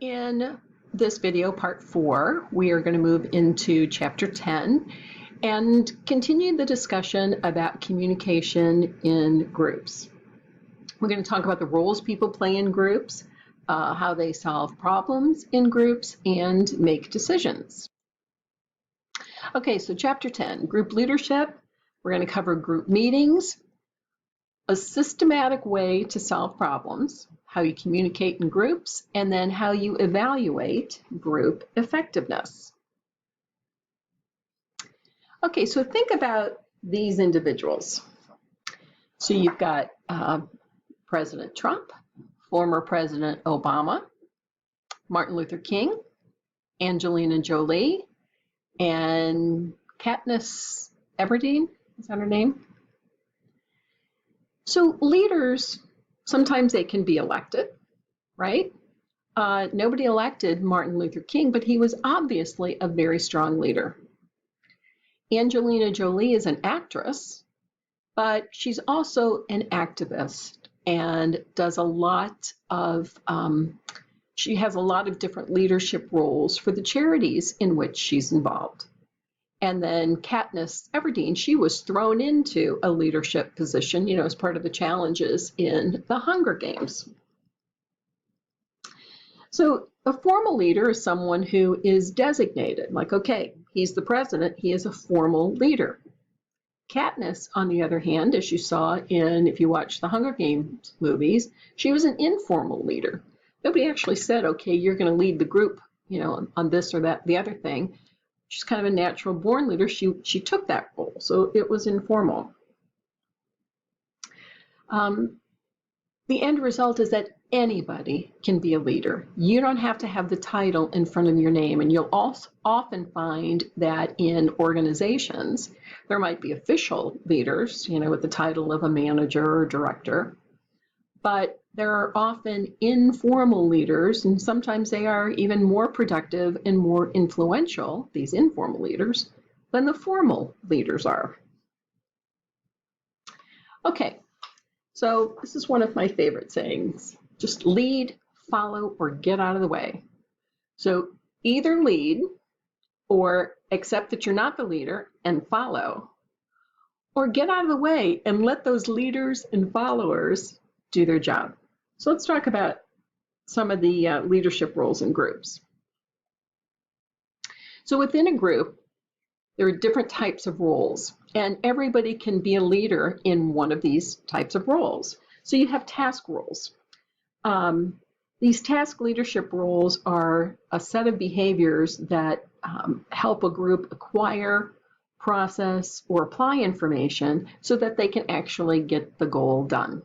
In this video, part 4, we are going to move into chapter 10 and continue the discussion about communication in groups. We're going to talk about the roles people play in groups, how they solve problems in groups, and make decisions. Okay, so chapter 10, group leadership. We're going to cover group meetings, a systematic way to solve problems, how you communicate in groups, and then how you evaluate group effectiveness. Okay, so think about these individuals. So you've got President Trump, former President Obama, Martin Luther King, Angelina Jolie, and Katniss Everdeen, is that her name? So leaders, sometimes they can be elected, right? Nobody elected Martin Luther King, but he was obviously a very strong leader. Angelina Jolie is an actress, but she's also an activist and does a lot of, she has a lot of different leadership roles for the charities in which she's involved. And then Katniss Everdeen, she was thrown into a leadership position, as part of the challenges in the Hunger Games. So a formal leader is someone who is designated, like, okay, he's the president, he is a formal leader. Katniss, on the other hand, as you saw if you watch the Hunger Games movies, she was an informal leader. Nobody actually said, okay, you're going to lead the group, on this or that, the other thing. She's kind of a natural born leader. She took that role, so it was informal. The end result is that anybody can be a leader. You don't have to have the title in front of your name, and you'll also often find that in organizations, there might be official leaders, with the title of a manager or director, but there are often informal leaders, and sometimes they are even more productive and more influential, these informal leaders, than the formal leaders are. Okay, so this is one of my favorite sayings. Just lead, follow, or get out of the way. So either lead or accept that you're not the leader and follow, or get out of the way and let those leaders and followers do their job. So let's talk about some of the leadership roles in groups. So within a group, there are different types of roles, and everybody can be a leader in one of these types of roles. So you have task roles. These task leadership roles are a set of behaviors that help a group acquire, process, or apply information so that they can actually get the goal done.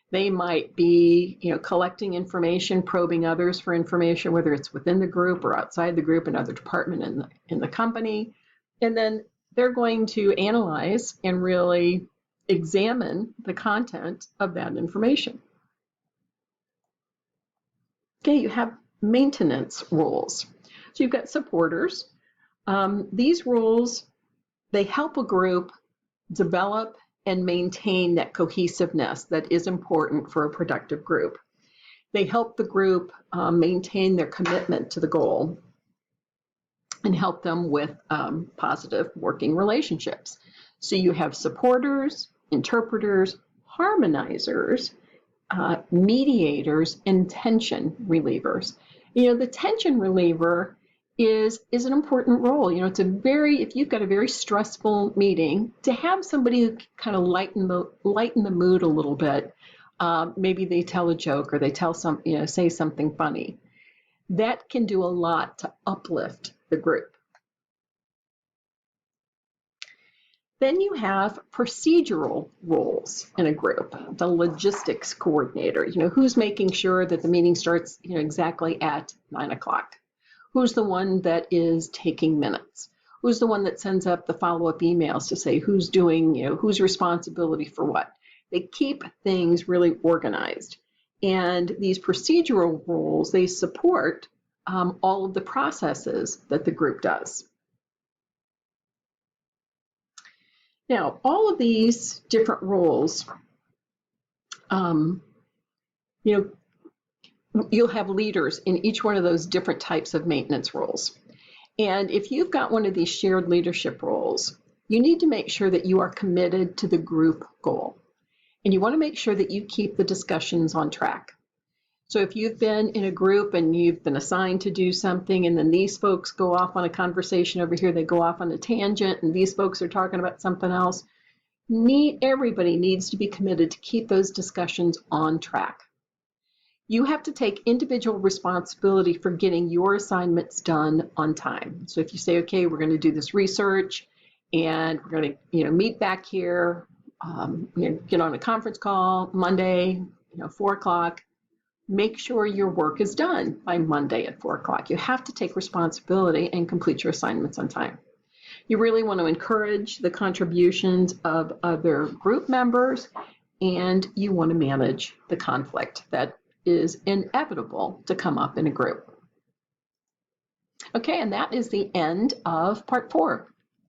They might be, collecting information, probing others for information, whether it's within the group or outside the group, another department in the company. And then they're going to analyze and really examine the content of that information. Okay, you have maintenance roles. So you've got supporters. These roles, they help a group develop and maintain that cohesiveness that is important for a productive group. They help the group maintain their commitment to the goal and help them with positive working relationships. So you have supporters, interpreters, harmonizers, mediators, and tension relievers. The tension reliever is an important role. It's if you've got a very stressful meeting, to have somebody who kind of lighten the mood a little bit. Maybe they tell a joke or they say something funny. That can do a lot to uplift the group. Then you have procedural roles in a group. The logistics coordinator, who's making sure that the meeting starts, exactly at 9 o'clock. Who's the one that is taking minutes? Who's the one that sends up the follow-up emails to say who's doing, whose responsibility for what? They keep things really organized. And these procedural roles, they support all of the processes that the group does. Now, all of these different roles, you'll have leaders in each one of those different types of maintenance roles. And if you've got one of these shared leadership roles, you need to make sure that you are committed to the group goal. And you want to make sure that you keep the discussions on track. So if you've been in a group and you've been assigned to do something, and then these folks go off on a conversation over here, they go off on a tangent, and these folks are talking about something else, everybody needs to be committed to keep those discussions on track. You have to take individual responsibility for getting your assignments done on time. So if you say, okay, we're going to do this research, and we're going to, meet back here, get on a conference call Monday, 4 o'clock. Make sure your work is done by Monday at 4 o'clock. You have to take responsibility and complete your assignments on time. You really want to encourage the contributions of other group members, and you want to manage the conflict that is inevitable to come up in a group. Okay, and that is the end of part 4.